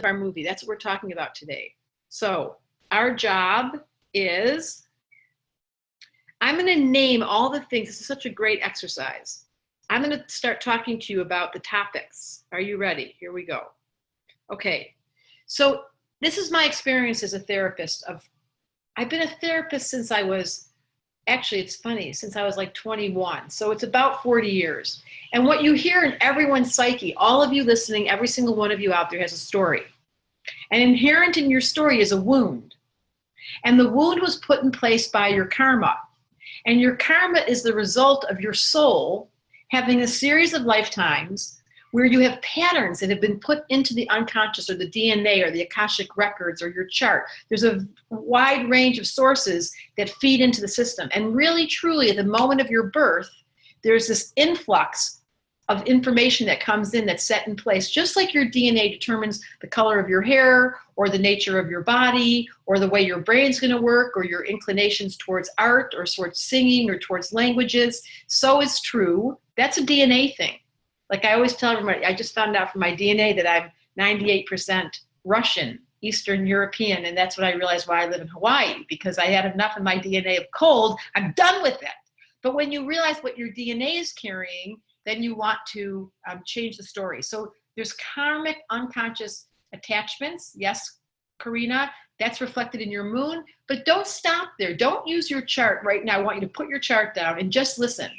our movie. That's what we're talking about today. So our job is, I'm going to name all the things. This is such a great exercise. I'm going to start talking to you about the topics. Are you ready? Here we go. Okay. So this is my experience as a therapist. I've been a therapist since I was, actually it's funny, since I was like 21. So it's about 40 years. And what you hear in everyone's psyche, all of you listening, every single one of you out there has a story. And inherent in your story is a wound. And the wound was put in place by your karma. And your karma is the result of your soul having a series of lifetimes where you have patterns that have been put into the unconscious or the DNA or the Akashic records or your chart. There's a wide range of sources that feed into the system. And really, truly, at the moment of your birth, there's this influx of information that comes in that's set in place, just like your DNA determines the color of your hair or the nature of your body or the way your brain's going to work or your inclinations towards art or towards singing or towards languages. So is true. That's a DNA thing. Like I always tell everybody, I just found out from my DNA that I'm 98% Russian, Eastern European, and that's what I realized why I live in Hawaii, because I had enough in my DNA of cold. I'm done with it. But when you realize what your DNA is carrying, then you want to change the story. So there's karmic unconscious attachments. Yes, Karina, that's reflected in your moon, but don't stop there. Don't use your chart right now. I want you to put your chart down and just listen.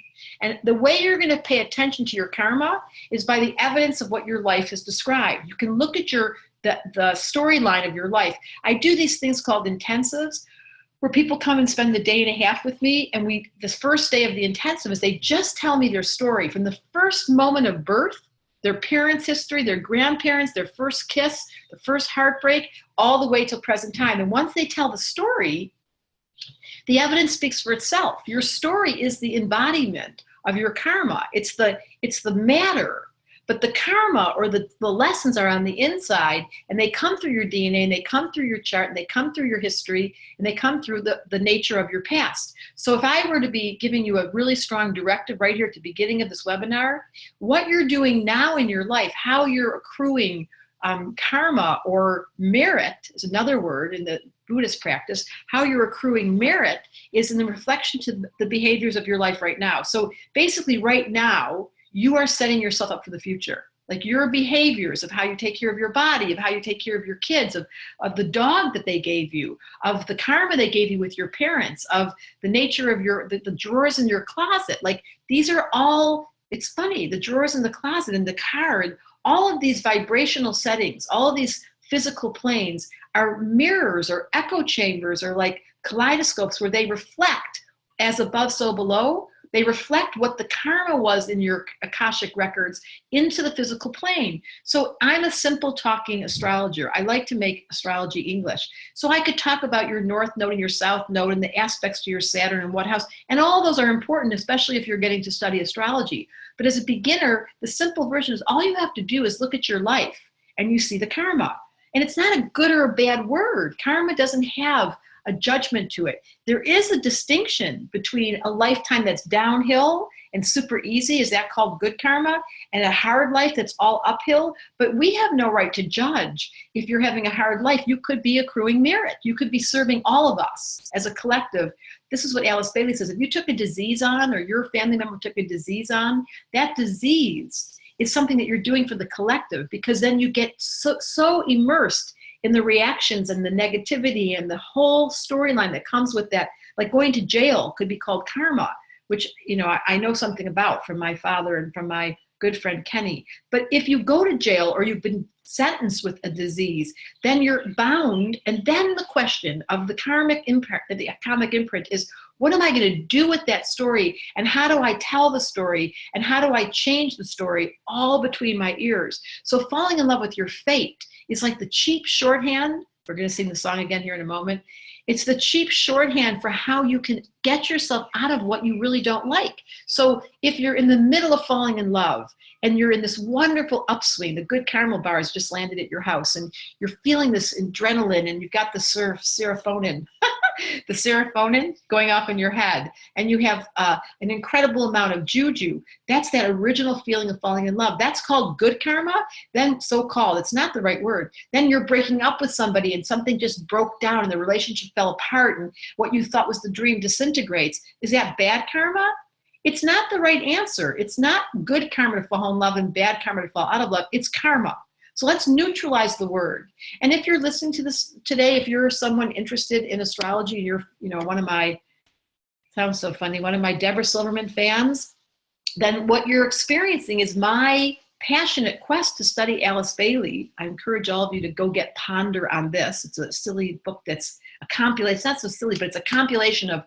And the way you're going to pay attention to your karma is by the evidence of what your life has described. You can look at the storyline of your life. I do these things called intensives, where people come and spend the day and a half with me, and this first day of the intensive is they just tell me their story from the first moment of birth, their parents' history, their grandparents, their first kiss, the first heartbreak, all the way till present time. And once they tell the story, the evidence speaks for itself. Your story is the embodiment of your karma. It's the matter. But the karma or the lessons are on the inside, and they come through your DNA, and they come through your chart, and they come through your history, and they come through the nature of your past. So if I were to be giving you a really strong directive right here at the beginning of this webinar, what you're doing now in your life, how you're accruing karma or merit is another word in the Buddhist practice, how you're accruing merit is in the reflection to the behaviors of your life right now. So basically right now, you are setting yourself up for the future. Like your behaviors of how you take care of your body, of how you take care of your kids, of the dog that they gave you, of the karma they gave you with your parents, of the nature of the drawers in your closet. Like these are all, it's funny, the drawers in the closet and the car and all of these vibrational settings, all of these physical planes are mirrors or echo chambers or like kaleidoscopes where they reflect as above, so below. They reflect what the karma was in your Akashic records into the physical plane. So I'm a simple talking astrologer. I like to make astrology English. So I could talk about your north node and your south node and the aspects to your Saturn and what house. And all those are important, especially if you're getting to study astrology. But as a beginner, the simple version is all you have to do is look at your life and you see the karma. And it's not a good or a bad word. Karma doesn't have a judgment to it. There is a distinction between a lifetime that's downhill and super easy, is that called good karma, and a hard life that's all uphill. But we have no right to judge if you're having a hard life. You could be accruing merit. You could be serving all of us as a collective. This is what Alice Bailey says. If you took a disease on, or your family member took a disease on, that disease is something that you're doing for the collective, because then you get so immersed in the reactions and the negativity and the whole storyline that comes with that. Like going to jail could be called karma, which, you know, I know something about from my father and from my good friend Kenny. But if you go to jail or you've been sentenced with a disease, then you're bound. And then the question of the karmic imprint is, what am I going to do with that story? And how do I tell the story? And how do I change the story all between my ears? So falling in love with your fate is like the cheap shorthand. We're going to sing the song again here in a moment. It's the cheap shorthand for how you can get yourself out of what you really don't like. So if you're in the middle of falling in love and you're in this wonderful upswing, the good caramel bars just landed at your house and you're feeling this adrenaline and you've got the serotonin the serotonin going off in your head, and you have an incredible amount of juju. That's that original feeling of falling in love. That's called good karma. Then so-called, it's not the right word. Then you're breaking up with somebody and something just broke down and the relationship fell apart and what you thought was the dream disintegrates. Is that bad karma? It's not the right answer. It's not good karma to fall in love and bad karma to fall out of love. It's karma. So let's neutralize the word. And if you're listening to this today, if you're someone interested in astrology, you're, one of my, sounds so funny, one of my Debra Silverman fans, then what you're experiencing is my passionate quest to study Alice Bailey. I encourage all of you to go get Ponder on This. It's a silly book that's a compilation. It's not so silly, but it's a compilation of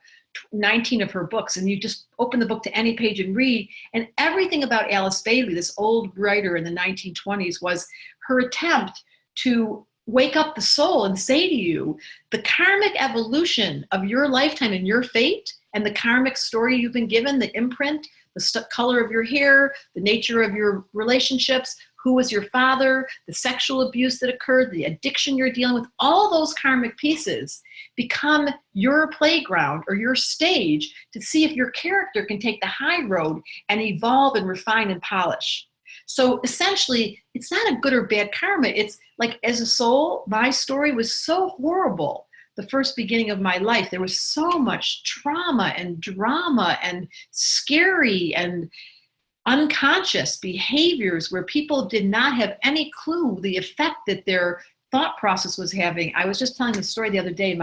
19 of her books, and you just open the book to any page and read, and everything about Alice Bailey, this old writer in the 1920s, was her attempt to wake up the soul and say to you, the karmic evolution of your lifetime and your fate, and the karmic story you've been given, the imprint, the color of your hair, the nature of your relationships, who was your father, the sexual abuse that occurred, the addiction you're dealing with, all those karmic pieces become your playground or your stage to see if your character can take the high road and evolve and refine and polish. So essentially, it's not a good or bad karma. It's like, as a soul, my story was so horrible. The first beginning of my life, there was so much trauma and drama and scary and unconscious behaviors where people did not have any clue the effect that their thought process was having. I was just telling the story the other day.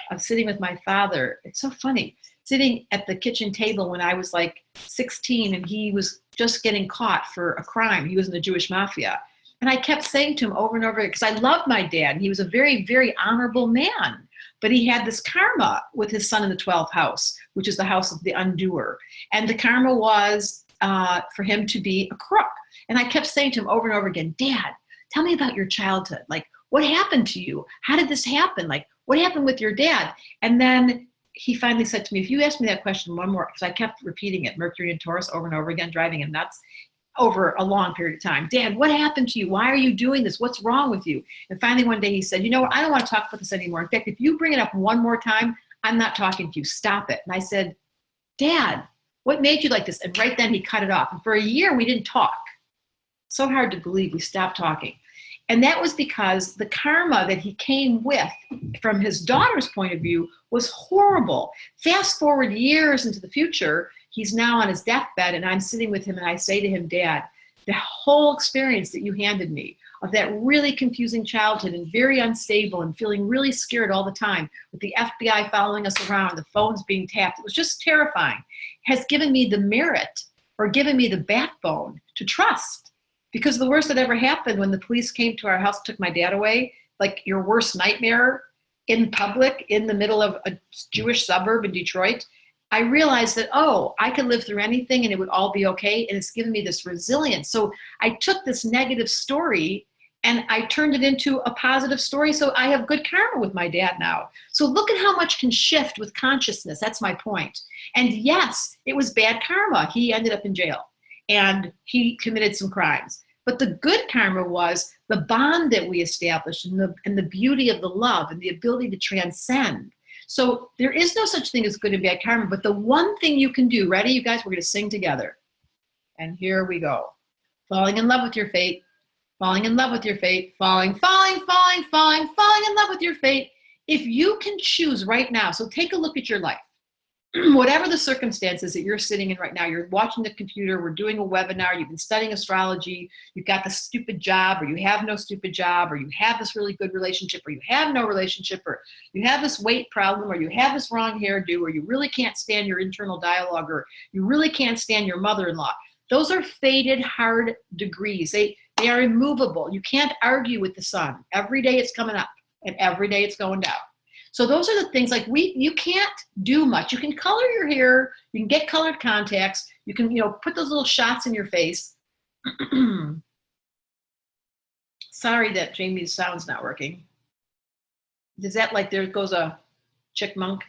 I'm sitting with my father. It's so funny. Sitting at the kitchen table when I was like 16, and he was just getting caught for a crime. He was in the Jewish mafia. And I kept saying to him over and over, because I loved my dad, and he was a very, very honorable man. But he had this karma with his son in the 12th house, which is the house of the undoer. And the karma was for him to be a crook. And I kept saying to him over and over again, Dad, tell me about your childhood. Like, what happened to you? How did this happen? Like, what happened with your dad? And then he finally said to me, if you ask me that question one more, because I kept repeating it, Mercury and Taurus over and over again, driving him nuts over a long period of time. Dad, what happened to you? Why are you doing this? What's wrong with you? And finally one day he said, you know what? I don't want to talk about this anymore. In fact, if you bring it up one more time, I'm not talking to you. Stop it. And I said, Dad, what made you like this? And right then he cut it off. And for a year, we didn't talk. So hard to believe we stopped talking. And that was because the karma that he came with from his daughter's point of view was horrible. Fast forward years into the future, he's now on his deathbed, and I'm sitting with him and I say to him, Dad, the whole experience that you handed me of that really confusing childhood and very unstable and feeling really scared all the time with the FBI following us around, the phones being tapped, it was just terrifying, has given me the merit or given me the backbone to trust. Because the worst that ever happened when the police came to our house, took my dad away, like your worst nightmare in public, in the middle of a Jewish suburb in Detroit, I realized that, oh, I could live through anything and it would all be okay. And it's given me this resilience. So I took this negative story and I turned it into a positive story. So I have good karma with my dad now. So look at how much can shift with consciousness. That's my point. And yes, it was bad karma. He ended up in jail and he committed some crimes. But the good karma was the bond that we established and the beauty of the love and the ability to transcend. So there is no such thing as good and bad karma, but the one thing you can do, ready, you guys, we're going to sing together. And here we go. Falling in love with your fate, falling in love with your fate, falling in love with your fate. If you can choose right now, so take a look at your life. Whatever the circumstances that you're sitting in right now, you're watching the computer, we're doing a webinar, you've been studying astrology, you've got the stupid job, or you have no stupid job, or you have this really good relationship, or you have no relationship, or you have this weight problem, or you have this wrong hairdo, or you really can't stand your internal dialogue, or you really can't stand your mother-in-law. Those are fated, hard degrees. They are immovable. You can't argue with the sun. Every day it's coming up, and every day it's going down. So those are the things, like you can't do much. You can color your hair, you can get colored contacts, you can, put those little shots in your face. Sorry that Jamie's sound's not working. Is that like there goes a chickmunk?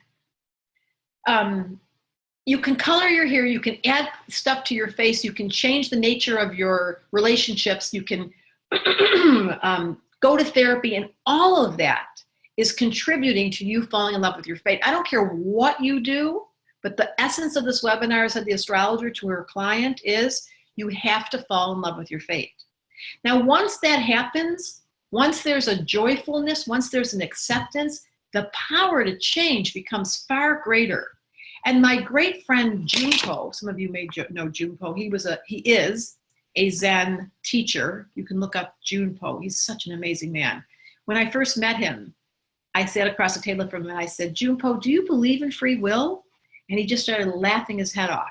You can color your hair, you can add stuff to your face, you can change the nature of your relationships, you can go to therapy, and all of that is contributing to you falling in love with your fate. I don't care what you do, but the essence of this webinar, said the astrologer to her client, is you have to fall in love with your fate. Now, once that happens, once there's a joyfulness, once there's an acceptance, the power to change becomes far greater. And my great friend Junpo, some of you may know Junpo, he is a Zen teacher. You can look up Junpo. He's such an amazing man. When I first met him, I sat across the table from him and I said, Junpo, do you believe in free will? And he just started laughing his head off.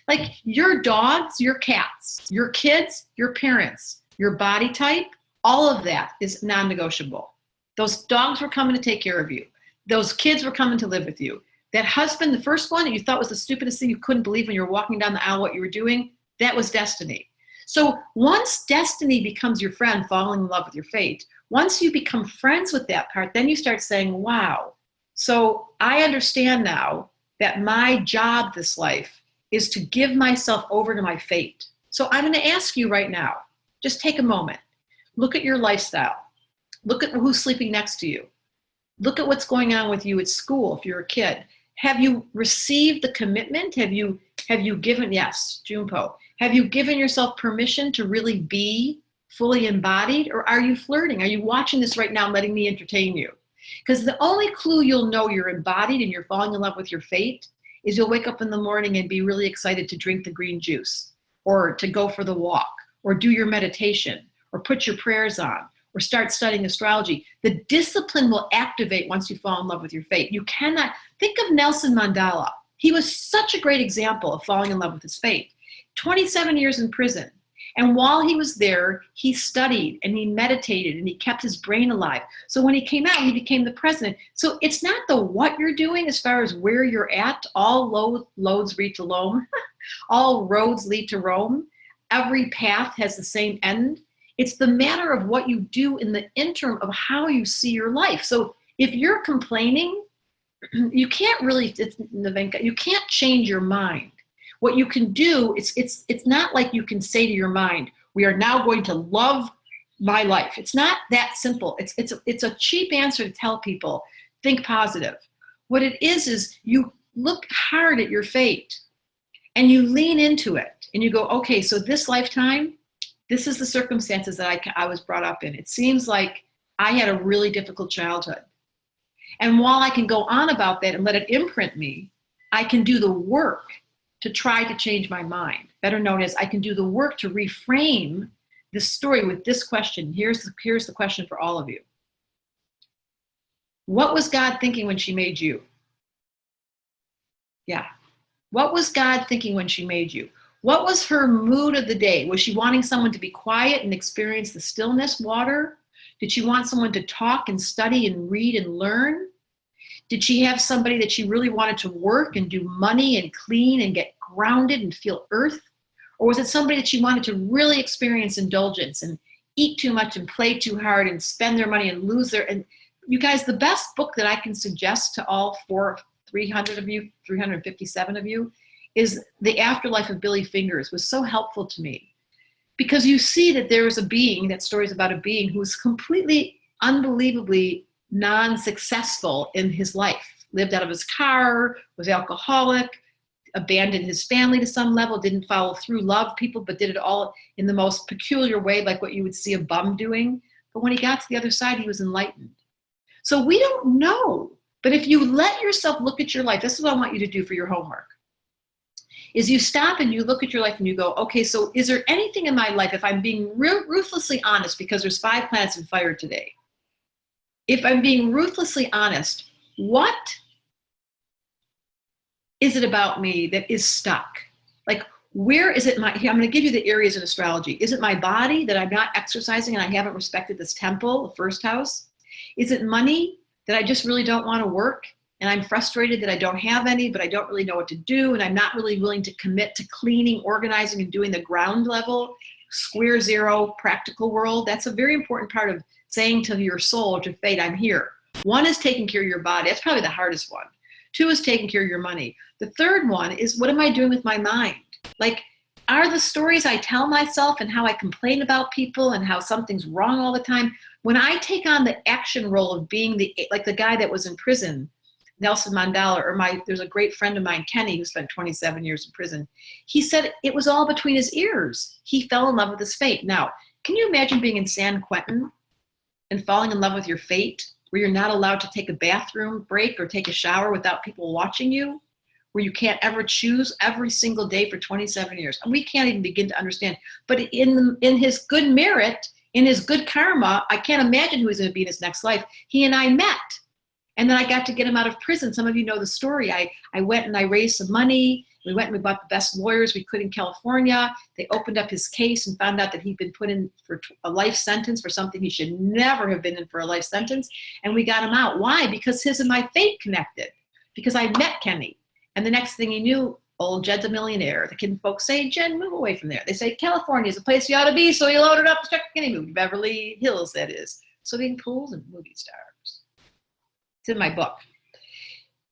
Like your dogs, your cats, your kids, your parents, your body type, all of that is non-negotiable. Those dogs were coming to take care of you. Those kids were coming to live with you. That husband, the first one that you thought was the stupidest thing you couldn't believe when you were walking down the aisle what you were doing, that was destiny. So once destiny becomes your friend, falling in love with your fate, once you become friends with that part, then you start saying, wow, so I understand now that my job this life is to give myself over to my fate. So I'm going to ask you right now, just take a moment. Look at your lifestyle. Look at who's sleeping next to you. Look at what's going on with you at school if you're a kid. Have you received the commitment? Have you given, yes, Junpo, have you given yourself permission to really be fully embodied? Or are you flirting? Are you watching this right now and letting me entertain you? Because the only clue you'll know you're embodied and you're falling in love with your fate is you'll wake up in the morning and be really excited to drink the green juice, or to go for the walk, or do your meditation, or put your prayers on, or start studying astrology. The discipline will activate once you fall in love with your fate. You cannot, think of Nelson Mandela. He was such a great example of falling in love with his fate. 27 years in prison. And while he was there, he studied and he meditated and he kept his brain alive. So when he came out, he became the president. So it's not the what you're doing as far as where you're at. All roads lead to Rome. All roads lead to Rome. Every path has the same end. It's the matter of what you do in the interim of how you see your life. So if you're complaining, you can't really, you can't change your mind. What you can do, it's not like you can say to your mind, we are now going to love my life. It's not that simple. It's a cheap answer to tell people, think positive. What it is you look hard at your fate and you lean into it and you go, okay, so this lifetime, this is the circumstances that I was brought up in. It seems like I had a really difficult childhood. And while I can go on about that and let it imprint me, I can do the work to try to change my mind. Better known as I can do the work to reframe this story with this question. Here's the question for all of you. What was God thinking when she made you? Yeah. What was God thinking when she made you? What was her mood of the day? Was she wanting someone to be quiet and experience the stillness, water? Did she want someone to talk and study and read and learn? Did she have somebody that she really wanted to work and do money and clean and get grounded and feel earth? Or was it somebody that she wanted to really experience indulgence and eat too much and play too hard and spend their money and lose their, and you guys, the best book that I can suggest to all 300 of you, 357 of you, is The Afterlife of Billy Fingers. Was so helpful to me. Because you see that there is a being, that story is about a being who was completely, unbelievably non-successful in his life. Lived out of his car, was alcoholic, abandoned his family to some level, didn't follow through, loved people, but did it all in the most peculiar way, like what you would see a bum doing. But when he got to the other side, he was enlightened. So we don't know. But if you let yourself look at your life, this is what I want you to do for your homework, is you stop and you look at your life and you go, okay, so is there anything in my life, if I'm being ruthlessly honest, because there's 5 planets in fire today, if I'm being ruthlessly honest, what is it about me that is stuck? Like, where is it I'm going to give you the areas in astrology. Is it my body that I'm not exercising and I haven't respected this temple, the first house? Is it money that I just really don't want to work and I'm frustrated that I don't have any, but I don't really know what to do and I'm not really willing to commit to cleaning, organizing, and doing the ground level, square zero, practical world? That's a very important part of saying to your soul, to fate, I'm here. 1 is taking care of your body. That's probably the hardest one. 2 is taking care of your money. The third one is, what am I doing with my mind? Like, are the stories I tell myself and how I complain about people and how something's wrong all the time, When I take on the action role of being like the guy that was in prison, Nelson Mandela, or there's a great friend of mine, Kenny, who spent 27 years in prison. He said it was all between his ears. He fell in love with his fate. Now, can you imagine being in San Quentin and falling in love with your fate, where you're not allowed to take a bathroom break or take a shower without people watching you, where you can't ever choose every single day for 27 years? And we can't even begin to understand. But in his good merit, in his good karma, I can't imagine who he's going to be in his next life. He and I met. And then I got to get him out of prison. Some of you know the story. I went and I raised some money. We went and we bought the best lawyers we could in California. They opened up his case and found out that he'd been put in for a life sentence for something he should never have been in for a life sentence. And we got him out. Why? Because his and my fate connected. Because I met Kenny. And the next thing he knew, old Jed's a millionaire. The kid folks say, Jed, move away from there. They say, California is a place you ought to be. So he loaded up and Kenny moved to Beverly Hills, that is. Swimming pools and movie stars. It's in my book.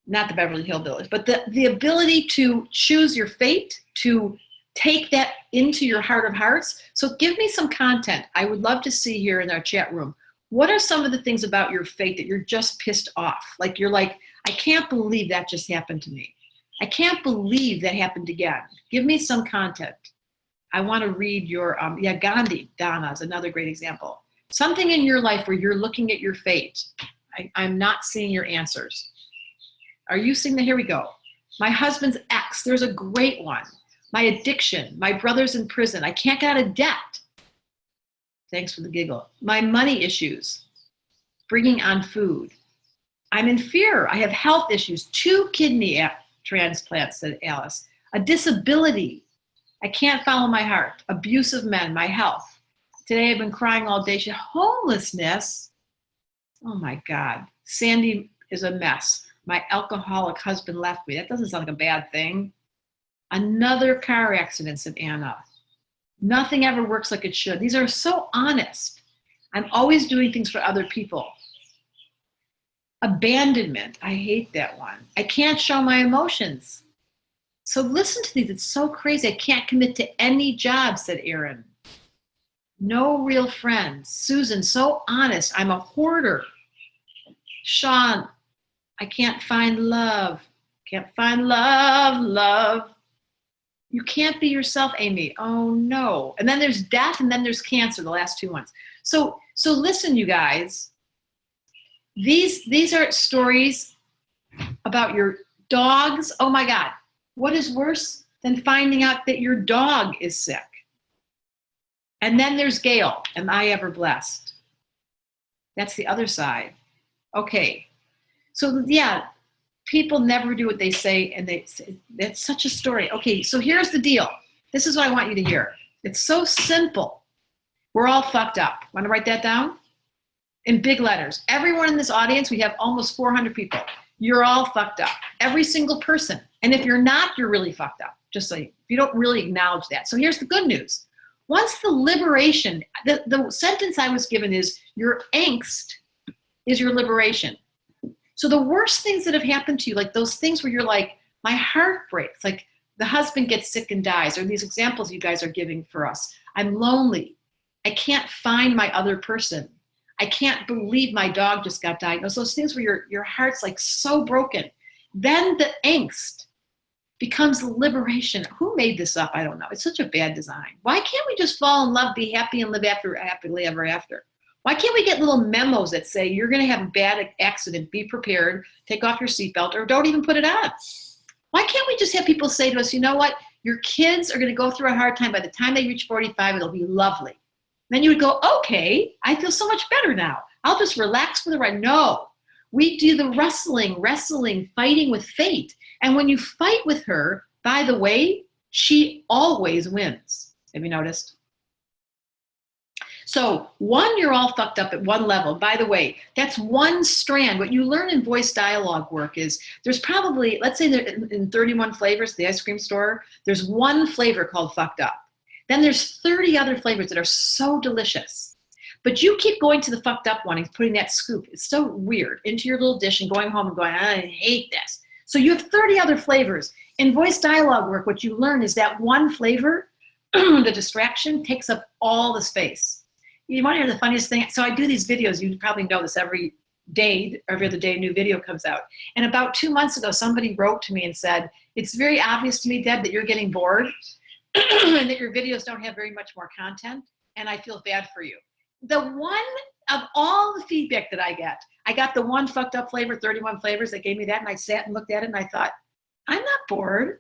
Not the Beverly Hillbillies, but the ability to choose your fate, to take that into your heart of hearts. So give me some content. I would love to see here in our chat room. What are some of the things about your fate that you're just pissed off? Like you're like, I can't believe that just happened to me. I can't believe that happened again. Give me some content. I want to read your, Gandhi, Donna is another great example. Something in your life where you're looking at your fate. I'm not seeing your answers. Are you seeing that? Here we go. My husband's ex, there's a great one. My addiction, my brother's in prison. I can't get out of debt. Thanks for the giggle. My money issues, bringing on food. I'm in fear. I have health issues. 2 kidney transplants, said Alice. A disability. I can't follow my heart. Abusive men, my health. Today I've been crying all day. Homelessness. Oh my God. Sandy is a mess. My alcoholic husband left me. That doesn't sound like a bad thing. Another car accident, said Anna. Nothing ever works like it should. These are so honest. I'm always doing things for other people. Abandonment. I hate that one. I can't show my emotions. So listen to these. It's so crazy. I can't commit to any job, said Aaron. No real friends. Susan, so honest. I'm a hoarder. Sean, I can't find love. Can't find love. You can't be yourself, Amy. Oh no. And then there's death and then there's cancer, the last 2 ones. So listen, you guys. These are stories about your dogs. Oh my God. What is worse than finding out that your dog is sick? And then there's Gail. Am I ever blessed? That's the other side. Okay. So yeah, people never do what they say, and that's such a story. Okay, so here's the deal. This is what I want you to hear. It's so simple. We're all fucked up. Want to write that down? In big letters. Everyone in this audience, we have almost 400 people. You're all fucked up. Every single person. And if you're not, you're really fucked up. Just so you don't really acknowledge that. So here's the good news. Once the liberation, the sentence I was given is, your angst is your liberation. So the worst things that have happened to you, like those things where you're like, my heart breaks, like the husband gets sick and dies, or these examples you guys are giving for us. I'm lonely. I can't find my other person. I can't believe my dog just got diagnosed. Those things where your heart's like so broken. Then the angst becomes liberation. Who made this up? I don't know. It's such a bad design. Why can't we just fall in love, be happy, and live happily ever after? Why can't we get little memos that say you're going to have a bad accident, be prepared, take off your seatbelt, or don't even put it on? Why can't we just have people say to us, you know what, your kids are going to go through a hard time. By the time they reach 45, it'll be lovely. Then you would go, okay, I feel so much better now. I'll just relax for the ride. No, we do the wrestling, fighting with fate. And when you fight with her, by the way, she always wins. Have you noticed? So one, you're all fucked up at one level. By the way, that's one strand. What you learn in voice dialogue work is there's probably, let's say in 31 flavors, the ice cream store, there's one flavor called fucked up. Then there's 30 other flavors that are so delicious. But you keep going to the fucked up one and putting that scoop, it's so weird, into your little dish and going home and going, I hate this. So you have 30 other flavors. In voice dialogue work, what you learn is that one flavor, the distraction, takes up all the space. You want to hear the funniest thing? So I do these videos. You probably know this every day, every other day, a new video comes out. And about 2 months ago, somebody wrote to me and said, it's very obvious to me, Deb, that you're getting bored and that your videos don't have very much more content. And I feel bad for you. The one of all the feedback that I got the one fucked up flavor, 31 flavors that gave me that. And I sat and looked at it and I thought, I'm not bored.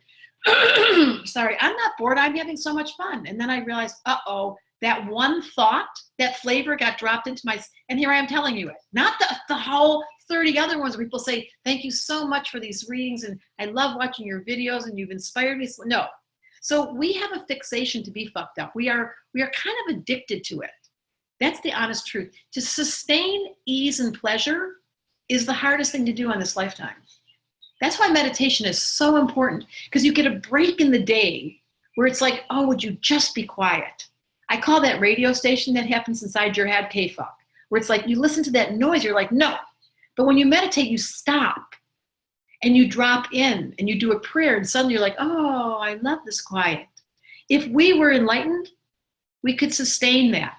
Sorry, I'm not bored. I'm having so much fun. And then I realized, uh-oh, that one thought, that flavor got dropped into my, and here I am telling you it. Not the whole 30 other ones where people say, thank you so much for these readings and I love watching your videos and you've inspired me. No. So we have a fixation to be fucked up. We are kind of addicted to it. That's the honest truth. To sustain ease and pleasure is the hardest thing to do on this lifetime. That's why meditation is so important, because you get a break in the day where it's like, oh, would you just be quiet? I call that radio station that happens inside your head K-fuck, where it's like you listen to that noise, you're like, no. But when you meditate, you stop and you drop in and you do a prayer and suddenly you're like, oh, I love this quiet. If we were enlightened, we could sustain that.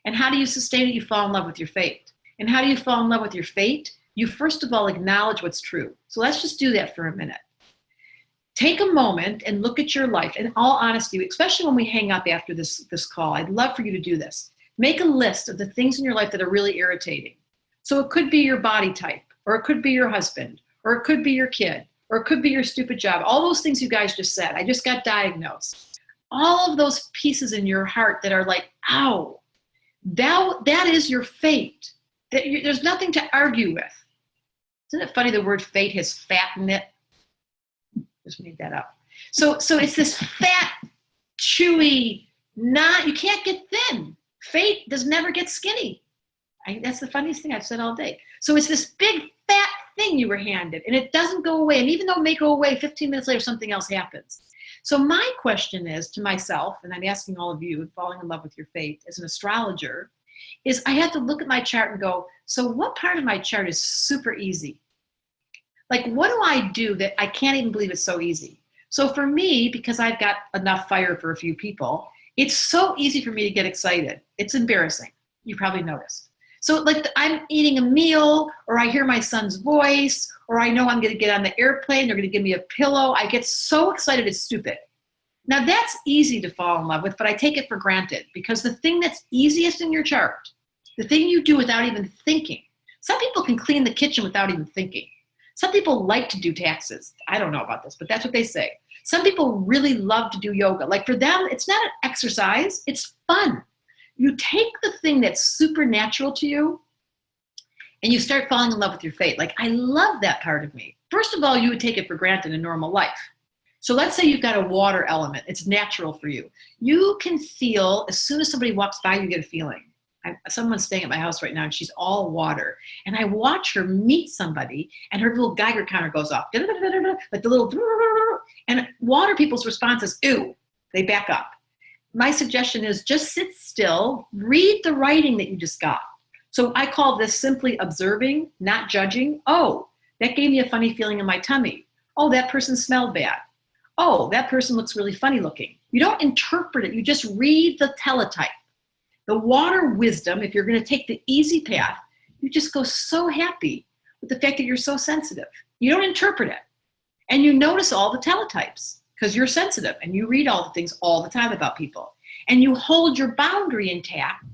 And how do you sustain it? You fall in love with your fate. And how do you fall in love with your fate? You first of all acknowledge what's true. So let's just do that for a minute. Take a moment and look at your life. In all honesty, especially when we hang up after this call, I'd love for you to do this. Make a list of the things in your life that are really irritating. So it could be your body type, or it could be your husband, or it could be your kid, or it could be your stupid job. All those things you guys just said. I just got diagnosed. All of those pieces in your heart that are like, ow, that is your fate. There's nothing to argue with. Isn't it funny the word fate has fat in it? Just made that up. So it's this fat, chewy, you can't get thin. Fate does never get skinny. That's the funniest thing I've said all day. So it's this big fat thing you were handed, and it doesn't go away. And even though it may go away, 15 minutes later, something else happens. So my question is to myself, and I'm asking all of you, falling in love with your fate as an astrologer, is I have to look at my chart and go, so what part of my chart is super easy? Like, what do I do that I can't even believe it's so easy? So for me, because I've got enough fire for a few people, it's so easy for me to get excited. It's embarrassing. You probably noticed. So like I'm eating a meal, or I hear my son's voice, or I know I'm going to get on the airplane, they're going to give me a pillow. I get so excited, it's stupid. Now that's easy to fall in love with, but I take it for granted, because the thing that's easiest in your chart, the thing you do without even thinking. Some people can clean the kitchen without even thinking. Some people like to do taxes. I don't know about this, but that's what they say. Some people really love to do yoga. Like for them, it's not an exercise, it's fun. You take the thing that's supernatural to you and you start falling in love with your fate. Like, I love that part of me. First of all, you would take it for granted in normal life. So let's say you've got a water element. It's natural for you. You can feel, as soon as somebody walks by, you get a feeling. Someone's staying at my house right now and she's all water. And I watch her meet somebody and her little Geiger counter goes off. Like the little, and water people's response is, ew, they back up. My suggestion is just sit still, read the writing that you just got. So I call this simply observing, not judging. Oh, that gave me a funny feeling in my tummy. Oh, that person smelled bad. Oh, that person looks really funny looking. You don't interpret it, you just read the teletype. The water wisdom, if you're going to take the easy path, you just go so happy with the fact that you're so sensitive. You don't interpret it. And you notice all the teletypes because you're sensitive and you read all the things all the time about people. And you hold your boundary intact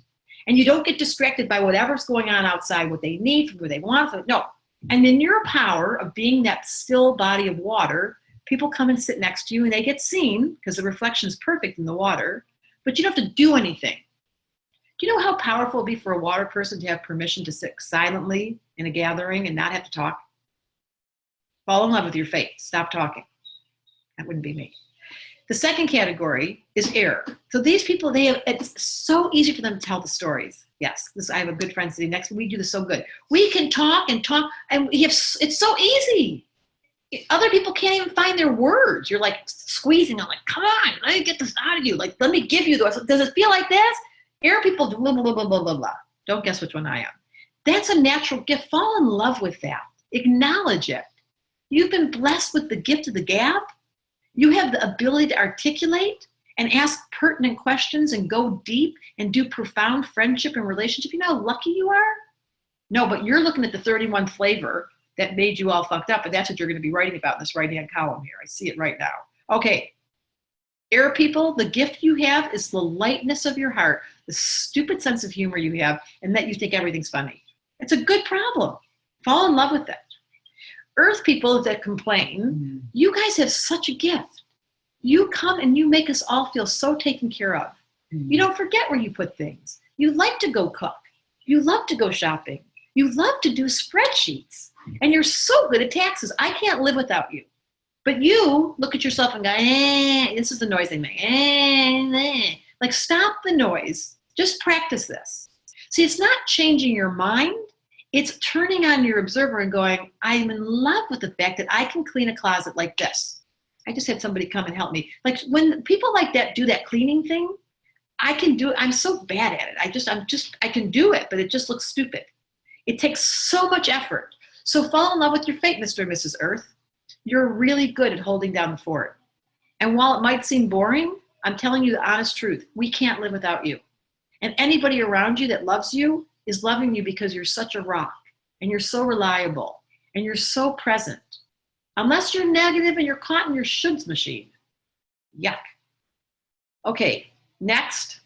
and you don't get distracted by whatever's going on outside, what they need, what they want. No. And in your power of being that still body of water, people come and sit next to you and they get seen because the reflection is perfect in the water, but you don't have to do anything. Do you know how powerful it would be for a water person to have permission to sit silently in a gathering and not have to talk? Fall in love with your fate. Stop talking. That wouldn't be me. The second category is air. So these people, it's so easy for them to tell the stories. Yes, I have a good friend sitting next to me. We do this so good. We can talk and talk, and it's so easy. Other people can't even find their words. You're like squeezing. I'm like, come on, let me get this out of you. Like, let me give you those. Does it feel like this? Air people do blah, blah, blah, blah, blah, blah. Don't guess which one I am. That's a natural gift. Fall in love with that. Acknowledge it. You've been blessed with the gift of the gab. You have the ability to articulate, and ask pertinent questions and go deep and do profound friendship and relationship, you know how lucky you are? No, but you're looking at the 31 flavor that made you all fucked up, and that's what you're going to be writing about in this right-hand column here. I see it right now. Okay. Air people, the gift you have is the lightness of your heart, the stupid sense of humor you have, and that you think everything's funny. It's a good problem. Fall in love with it. Earth people that complain, you guys have such a gift. You come and you make us all feel so taken care of. You don't forget where you put things. You like to go cook. You love to go shopping. You love to do spreadsheets. And you're so good at taxes. I can't live without you. But you look at yourself and go, this is the noise they make. Like, stop the noise. Just practice this. See, it's not changing your mind. It's turning on your observer and going, I'm in love with the fact that I can clean a closet like this. I just had somebody come and help me. Like, when people like that do that cleaning thing, I can do it. I'm so bad at it. I can do it, but it just looks stupid. It takes so much effort. So fall in love with your fate, Mr. and Mrs. Earth. You're really good at holding down the fort. And while it might seem boring, I'm telling you the honest truth. We can't live without you. And anybody around you that loves you is loving you because you're such a rock and you're so reliable and you're so present. Unless you're negative and you're caught in your shoulds machine. Yuck. Okay, next.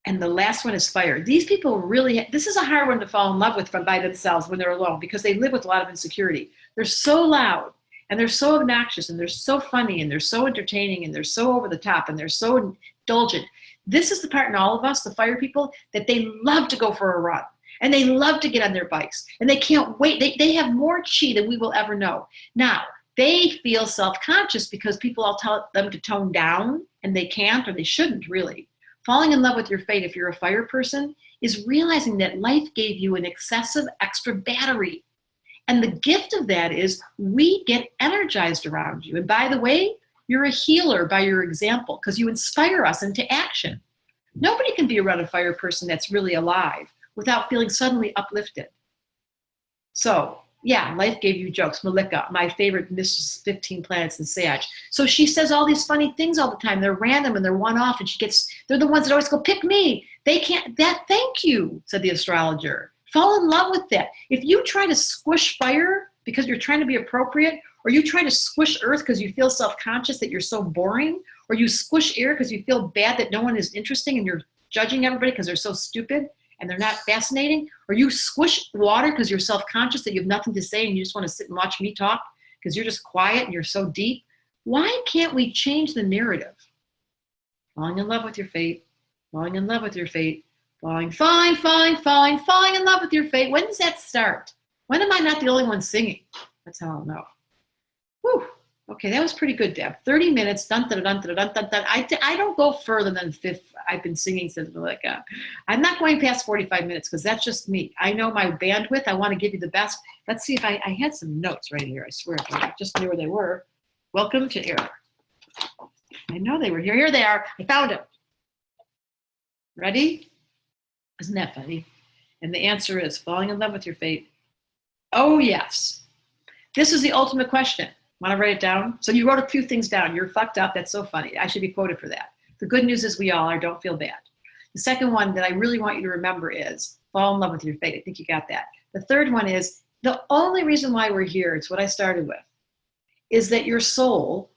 And the last one is fire. These people really, this is a hard one to fall in love with by themselves when they're alone because they live with a lot of insecurity. They're so loud. And they're so obnoxious, and they're so funny, and they're so entertaining, and they're so over the top, and they're so indulgent. This is the part in all of us, the fire people, that they love to go for a run. And they love to get on their bikes. And they can't wait. They have more chi than we will ever know. Now, they feel self-conscious because people all tell them to tone down, and they can't, or they shouldn't, really. Falling in love with your fate, if you're a fire person, is realizing that life gave you an excessive extra battery. And the gift of that is we get energized around you. And by the way, you're a healer by your example because you inspire us into action. Nobody can be around a fire person that's really alive without feeling suddenly uplifted. So, yeah, life gave you jokes. Malika, my favorite Mrs. 15 Planets in Sag. So she says all these funny things all the time. They're random and they're one-off, and they're the ones that always go, pick me. They can't, thank you, said the astrologer. Fall in love with that. If you try to squish fire because you're trying to be appropriate, or you try to squish earth because you feel self-conscious that you're so boring, or you squish air because you feel bad that no one is interesting and you're judging everybody because they're so stupid and they're not fascinating, or you squish water because you're self-conscious that you have nothing to say and you just want to sit and watch me talk because you're just quiet and you're so deep, why can't we change the narrative? Falling in love with your fate, falling in love with your fate, falling in love with your fate. When does that start? When am I not the only one singing? That's how I'll know. Whew. Okay, that was pretty good, Deb. 30 minutes, dun, dun, dun, dun, dun, dun, dun. I don't go further than fifth. I've been singing since I'm not going past 45 minutes because that's just me. I know my bandwidth. I want to give you the best. Let's see if I had some notes right here. I swear, I just knew where they were. Welcome to air. I know they were here. Here they are. I found them. Ready? Isn't that funny? And the answer is falling in love with your fate. Oh, yes. This is the ultimate question. Want to write it down? So you wrote a few things down. You're fucked up. That's so funny. I should be quoted for that. The good news is we all are. Don't feel bad. The second one that I really want you to remember is fall in love with your fate. I think you got that. The third one is the only reason why we're here, it's what I started with, is that your soul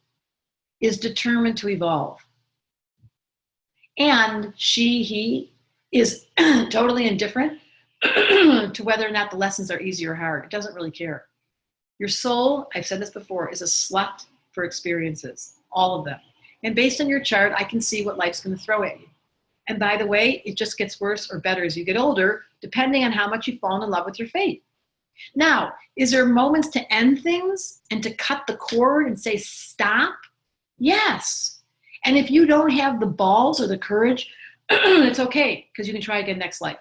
is determined to evolve. And he is totally indifferent to whether or not the lessons are easy or hard. It doesn't really care. Your soul, I've said this before, is a slut for experiences, all of them. And based on your chart, I can see what life's going to throw at you. And by the way, it just gets worse or better as you get older, depending on how much you've fallen in love with your fate. Now, is there moments to end things and to cut the cord and say stop? Yes. And if you don't have the balls or the courage, it's okay, because you can try again next life.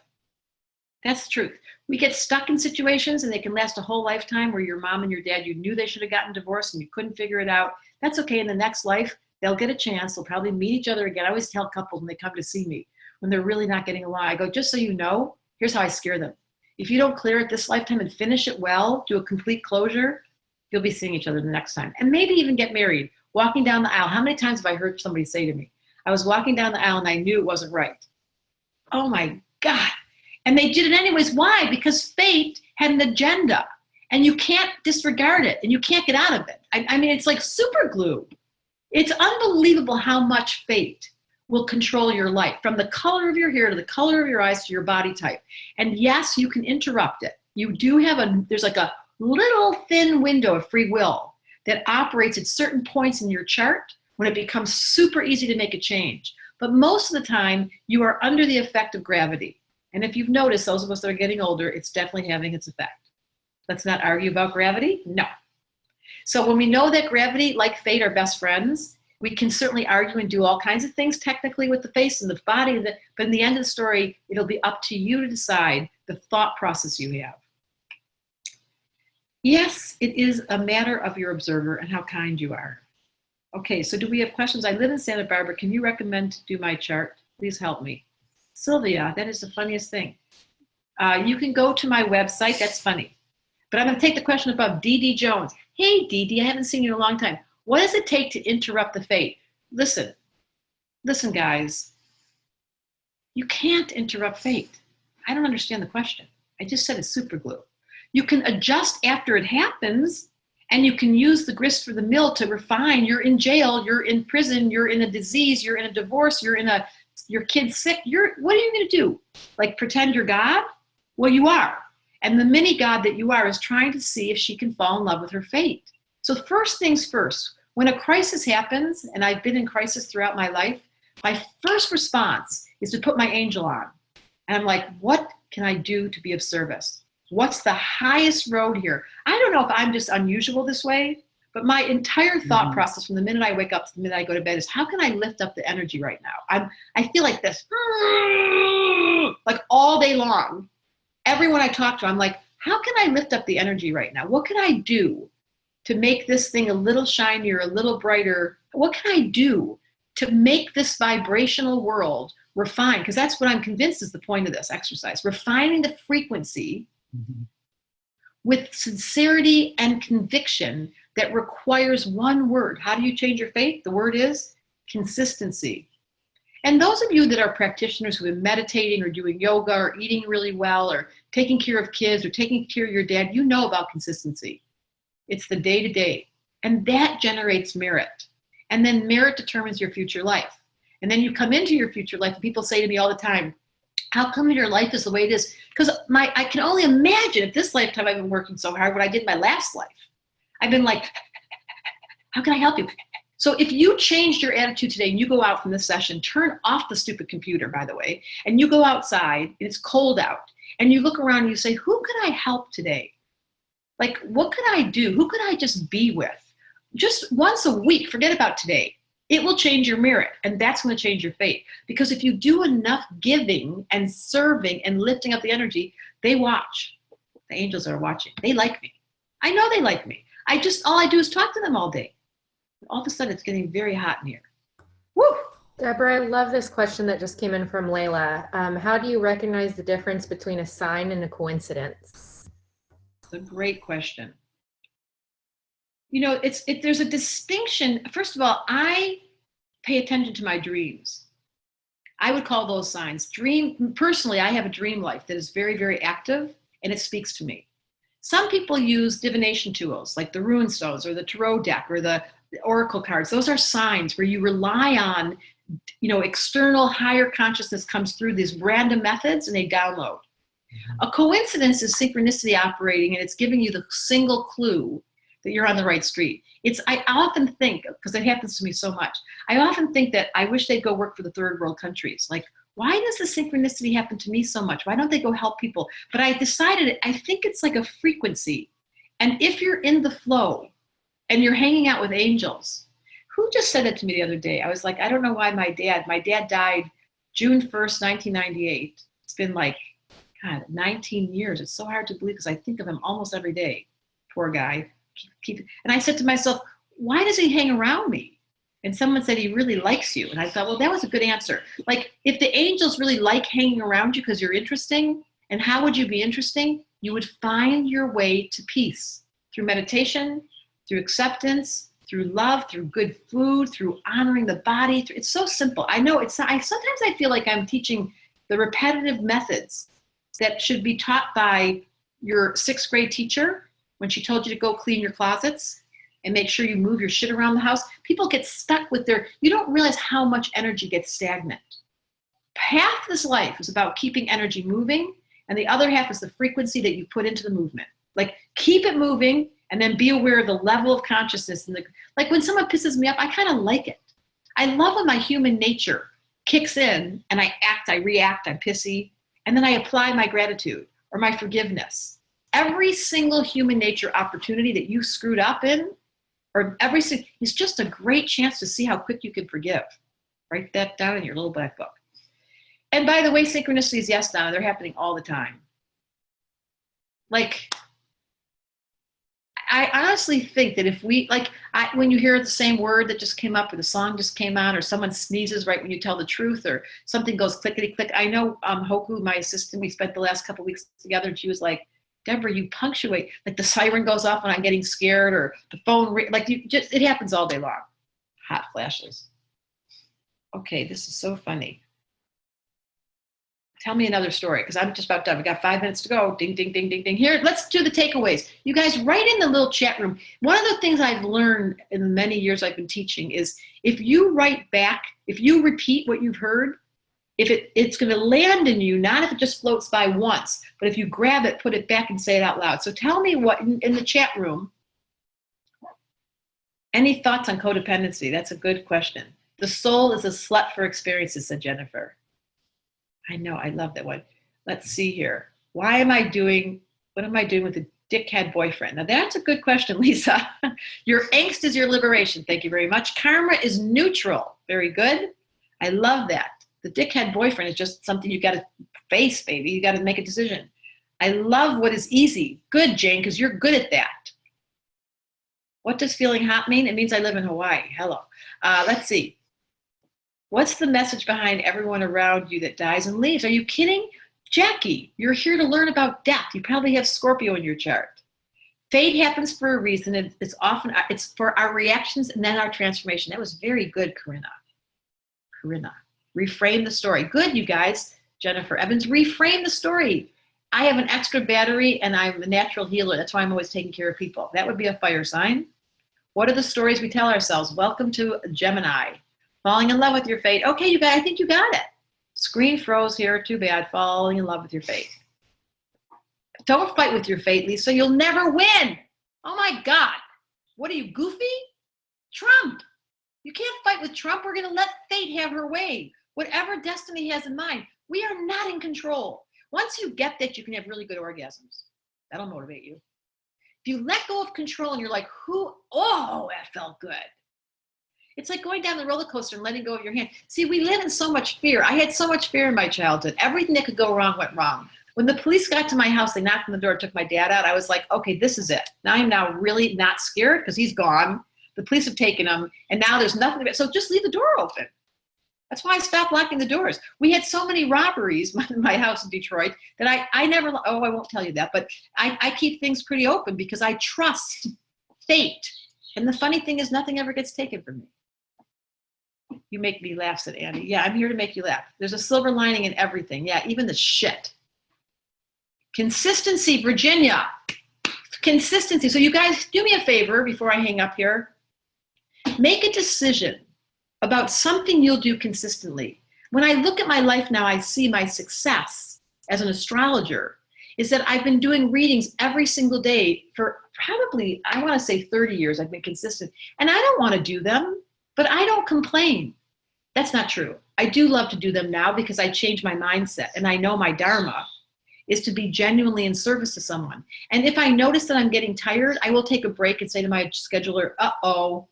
That's the truth. We get stuck in situations and they can last a whole lifetime where your mom and your dad, you knew they should have gotten divorced and you couldn't figure it out. That's okay. In the next life, they'll get a chance. They'll probably meet each other again. I always tell couples when they come to see me, when they're really not getting along, I go, just so you know, here's how I scare them. If you don't clear it this lifetime and finish it well, do a complete closure, you'll be seeing each other the next time. And maybe even get married, walking down the aisle. How many times have I heard somebody say to me, I was walking down the aisle and I knew it wasn't right. Oh my God. And they did it anyways. Why? Because fate had an agenda and you can't disregard it and you can't get out of it. I mean, it's like super glue. It's unbelievable how much fate will control your life, from the color of your hair to the color of your eyes to your body type. And yes, you can interrupt it. You do have there's like a little thin window of free will that operates at certain points in your chart when it becomes super easy to make a change. But most of the time, you are under the effect of gravity. And if you've noticed, those of us that are getting older, it's definitely having its effect. Let's not argue about gravity. No. So when we know that gravity, like fate, are best friends, we can certainly argue and do all kinds of things technically with the face and the body, but in the end of the story, it'll be up to you to decide the thought process you have. Yes, it is a matter of your observer and how kind you are. Okay, so do we have questions? I live in Santa Barbara. Can you recommend to do my chart? Please help me. Sylvia, that is the funniest thing. You can go to my website. That's funny. But I'm going to take the question above. Dee Jones. Hey, Dee, I haven't seen you in a long time. What does it take to interrupt the fate? Listen, guys. You can't interrupt fate. I don't understand the question. I just said it's super glue. You can adjust after it happens, and you can use the grist for the mill to refine. You're in jail, you're in prison, you're in a disease, you're in a divorce, your kid's sick. What are you going to do? Like pretend you're God? Well, you are. And the mini God that you are is trying to see if she can fall in love with her fate. So first things first, when a crisis happens, and I've been in crisis throughout my life, my first response is to put my angel on. And I'm like, what can I do to be of service? What's the highest road here? I don't know if I'm just unusual this way, but my entire thought process from the minute I wake up to the minute I go to bed is, how can I lift up the energy right now? I feel like this, like all day long. Everyone I talk to, I'm like, how can I lift up the energy right now? What can I do to make this thing a little shinier, a little brighter? What can I do to make this vibrational world refined? Because that's what I'm convinced is the point of this exercise, refining the frequency with sincerity and conviction that requires one word. How do you change your fate? The word is consistency. And those of you that are practitioners who have been meditating or doing yoga or eating really well or taking care of kids or taking care of your dad, you know about consistency. It's the day-to-day. And that generates merit. And then merit determines your future life. And then you come into your future life and people say to me all the time, how come your life is the way it is? Because I can only imagine if this lifetime I've been working so hard what I did in my last life. I've been like, how can I help you? So if you changed your attitude today and you go out from this session, turn off the stupid computer, by the way, and you go outside and it's cold out and you look around and you say, who could I help today? Like, what could I do? Who could I just be with? Just once a week, forget about today. It will change your merit, and that's going to change your fate. Because if you do enough giving and serving and lifting up the energy, they watch. The angels are watching. They like me. I know they like me. All I do is talk to them all day. All of a sudden, it's getting very hot in here. Woo! Deborah, I love this question that just came in from Layla. How do you recognize the difference between a sign and a coincidence? It's a great question. You know, there's a distinction. First of all, I pay attention to my dreams. I would call those signs. Personally, I have a dream life that is very, very active, and it speaks to me. Some people use divination tools like the rune stones or the tarot deck or the oracle cards. Those are signs where you rely on, external higher consciousness comes through these random methods and they download. A coincidence is synchronicity operating, and it's giving you the single clue that you're on the right street. I often think, because it happens to me so much, I often think that I wish they'd go work for the third world countries. Like, why does the synchronicity happen to me so much? Why don't they go help people? But I decided, I think it's like a frequency. And if you're in the flow and you're hanging out with angels, who just said it to me the other day? I was like, I don't know why my dad died June 1st, 1998. It's been like, God, 19 years. It's so hard to believe because I think of him almost every day. Poor guy. And I said to myself, why does he hang around me? And someone said he really likes you. And I thought, well, that was a good answer. Like, if the angels really like hanging around you because you're interesting, and how would you be interesting? You would find your way to peace through meditation, through acceptance, through love, through good food, through honoring the body. It's so simple. I know it's not, sometimes I feel like I'm teaching the repetitive methods that should be taught by your 6th grade teacher when she told you to go clean your closets and make sure you move your shit around the house. People get stuck with you don't realize how much energy gets stagnant. Half this life is about keeping energy moving, and the other half is the frequency that you put into the movement. Like, keep it moving, and then be aware of the level of consciousness. Like when someone pisses me off, I kind of like it. I love when my human nature kicks in and I react, I'm pissy, and then I apply my gratitude or my forgiveness. Every single human nature opportunity that you screwed up in, or is just a great chance to see how quick you can forgive. Write that down in your little black book. And by the way, synchronicities, yes, Donna, they're happening all the time. Like, I honestly think that if we, when you hear the same word that just came up, or the song just came on, or someone sneezes right when you tell the truth, or something goes clickety click. I know Hoku, my assistant, we spent the last couple of weeks together, and she was like, Debra, you punctuate. Like the siren goes off when I'm getting scared, or the phone, it happens all day long. Hot flashes. Okay, this is so funny. Tell me another story, because I'm just about done. We got 5 minutes to go. Ding, ding, ding, ding, ding. Here, let's do the takeaways. You guys, write in the little chat room. One of the things I've learned in the many years I've been teaching is if you write back, if you repeat what you've heard, if it's going to land in you, not if it just floats by once, but if you grab it, put it back, and say it out loud. So tell me what, in the chat room, any thoughts on codependency? That's a good question. The soul is a slut for experiences, said Jennifer. I know, I love that one. Let's see here. What am I doing with a dickhead boyfriend? Now that's a good question, Lisa. Your angst is your liberation. Thank you very much. Karma is neutral. Very good. I love that. The dickhead boyfriend is just something you got to face, baby. You got to make a decision. I love what is easy. Good, Jane, because you're good at that. What does feeling hot mean? It means I live in Hawaii. Hello. Let's see. What's the message behind everyone around you that dies and leaves? Are you kidding? Jackie, you're here to learn about death. You probably have Scorpio in your chart. Fate happens for a reason. It's for our reactions and then our transformation. That was very good, Corinna. Reframe the story. Good, you guys. Jennifer Evans, reframe the story. I have an extra battery and I'm a natural healer. That's why I'm always taking care of people. That would be a fire sign. What are the stories we tell ourselves? Welcome to Gemini. Falling in love with your fate. Okay, you guys, I think you got it. Screen froze here, too bad. Falling in love with your fate. Don't fight with your fate, Lisa. You'll never win. Oh my God. What are you, goofy? Trump. You can't fight with Trump. We're going to let fate have her way. Whatever destiny has in mind, we are not in control. Once you get that, you can have really good orgasms. That'll motivate you. If you let go of control and you're like, oh, that felt good. It's like going down the roller coaster and letting go of your hand. See, we live in so much fear. I had so much fear in my childhood. Everything that could go wrong went wrong. When the police got to my house, they knocked on the door, took my dad out. I was like, okay, this is it. Now I'm now really not scared because he's gone. The police have taken him, and now there's nothing. So just leave the door open. That's why I stopped locking the doors. We had so many robberies in my house in Detroit that I never, I won't tell you that, but I keep things pretty open because I trust fate. And the funny thing is nothing ever gets taken from me. You make me laugh, said Andy. Yeah, I'm here to make you laugh. There's a silver lining in everything. Yeah, even the shit. Consistency, Virginia. Consistency. So you guys, do me a favor before I hang up here. Make a decision about something you'll do consistently. When I look at my life now, I see my success as an astrologer is that I've been doing readings every single day for probably, I want to say 30 years. I've been consistent. And I don't want to do them, but I don't complain. That's not true. I do love to do them now because I changed my mindset and I know my dharma is to be genuinely in service to someone. And if I notice that I'm getting tired, I will take a break and say to my scheduler, uh-oh,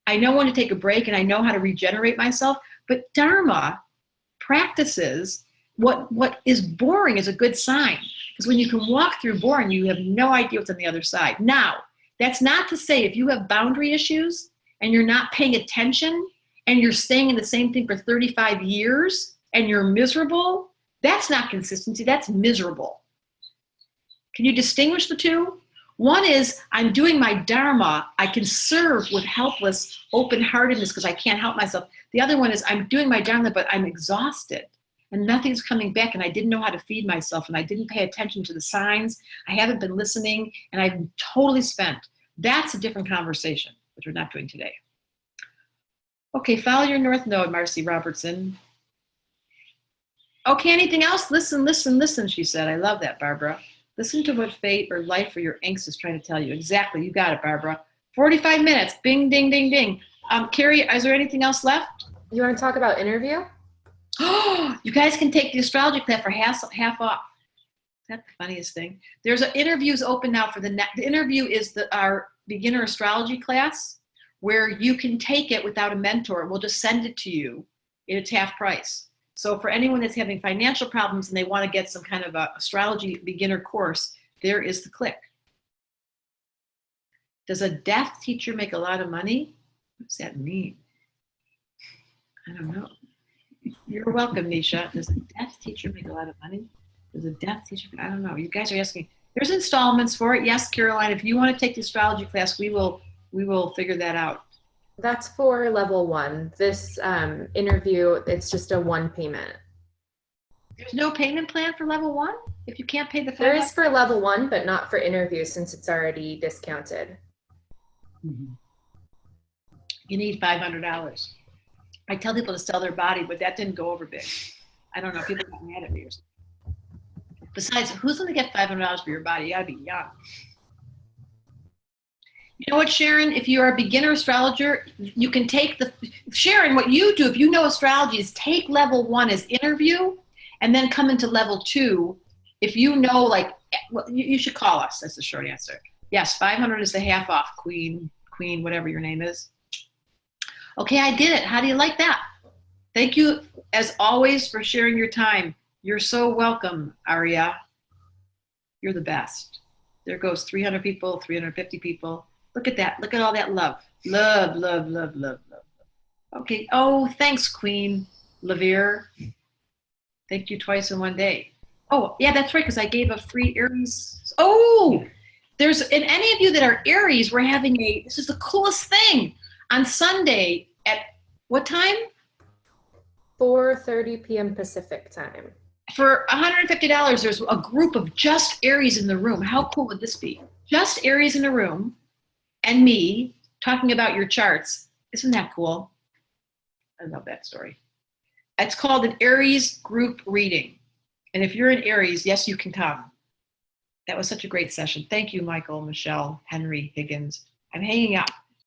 I know when to take a break and I know how to regenerate myself, but dharma practices what is boring is a good sign. Because when you can walk through boring, you have no idea what's on the other side. Now, that's not to say if you have boundary issues and you're not paying attention and you're staying in the same thing for 35 years and you're miserable, that's not consistency, that's miserable. Can you distinguish the two? One is I'm doing my dharma. I can serve with helpless open-heartedness because I can't help myself. The other one is I'm doing my dharma, but I'm exhausted and nothing's coming back, and I didn't know how to feed myself, and I didn't pay attention to the signs. I haven't been listening, and I've totally spent. That's a different conversation, which we're not doing today. Okay, follow your north node, Marcy Robertson. Okay, anything else? Listen, listen, listen, she said. I love that, Barbara. Listen to what fate or life or your angst is trying to tell you. Exactly, you got it, Barbara. 45 minutes, bing, ding, ding, ding. Carrie, is there anything else left? You want to talk about interview? Oh, you guys can take the astrology class for half off. That's the funniest thing. There's interviews open now for the interview is our beginner astrology class where you can take it without a mentor. We'll just send it to you. It's half price. So for anyone that's having financial problems and they want to get some kind of a astrology beginner course, there is the click. Does a deaf teacher make a lot of money? What's that mean? I don't know. You're welcome, Nisha. Does a deaf teacher make a lot of money? Does a deaf teacher, I don't know. You guys are asking. There's installments for it. Yes, Caroline, if you want to take the astrology class, we will figure that out. That's for level 1. This interview, it's just a one payment. There's no payment plan for level 1? If you can't pay the There is for level 1, but not for interviews since it's already discounted. Mm-hmm. You need $500. I tell people to sell their body, but that didn't go over big. I don't know. People got mad at me or something. Besides, who's going to get $500 for your body? You got to be young. You know what, Sharon? If you are a beginner astrologer, you can take Sharon, what you do, if you know astrology, is take level 1 as interview and then come into level 2. If you know, like, well, you should call us. That's the short answer. Yes, 500 is the half off, Queen, whatever your name is. Okay, I did it. How do you like that? Thank you, as always, for sharing your time. You're so welcome, Aria. You're the best. There goes 300 people, 350 people. Look at that. Look at all that love. Love, love, love, love, love. Okay. Oh, thanks, Queen Levere. Thank you twice in one day. Oh, yeah, that's right, because I gave a free Aries. Oh, and any of you that are Aries, we're having this is the coolest thing. On Sunday at what time? 4:30 p.m. Pacific time. For $150, there's a group of just Aries in the room. How cool would this be? Just Aries in a room and me talking about your charts. Isn't that cool? I love that story. It's called an Aries group reading. And if you're an Aries, yes, you can come. That was such a great session. Thank you, Michael, Michelle, Henry, Higgins. I'm hanging up.